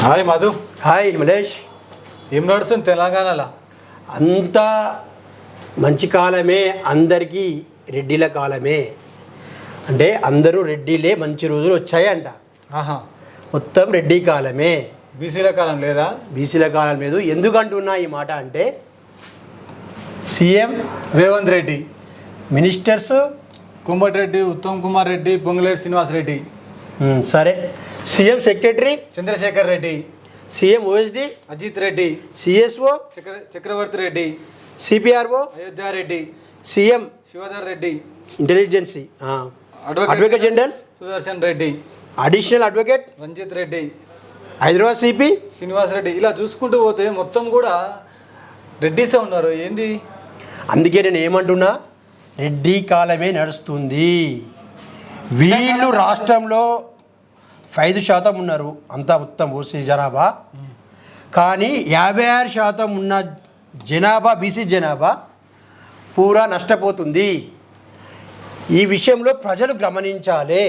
Hi Madhu. Hi Malesh. ఏం నడుస్తుంది తెలంగాణలో? అంతా మంచి కాలమే, అందరికీ రెడ్డిల కాలమే. అంటే అందరూ రెడ్డిలే, మంచి రోజులు వచ్చాయంట. ఆహా, మొత్తం రెడ్డి కాలమే, బీసీల కాలం లేదా? బీసీల కాలం లేదు. ఎందుకంటున్నా ఈ మాట అంటే సీఎం రేవంత్ రెడ్డి, మినిస్టర్స్ కోమటిరెడ్డి, ఉత్తమ్ కుమార్ రెడ్డి, పొంగులేటి శ్రీనివాస్ రెడ్డి, సరే, CM secretary Chandrasekhar Reddy, CM OSD Ajit Reddy, CSO Chakravarthy Reddy, CPRO Ayodhya Reddy, CM Shivadhar Reddy, intelligence advocate general Sudarshan Reddy, additional advocate Ranjith Reddy, Hyderabad CP Srinivas Reddy. ఇలా చూసుకుంటూ పోతే మొత్తం కూడా రెడ్డిసే ఉన్నారు. ఏంది? అందుకే నేను ఏమంటున్నా, రెడ్డి కాలమే నడుస్తుంది. వీళ్ళు రాష్ట్రంలో 5% ఉన్నారు, అంతా మొత్తం ఓసీ జనాభా. కానీ 56% ఉన్న జనాభా, బీసీ జనాభా పూరా నష్టపోతుంది. ఈ విషయంలో ప్రజలు గమనించాలి.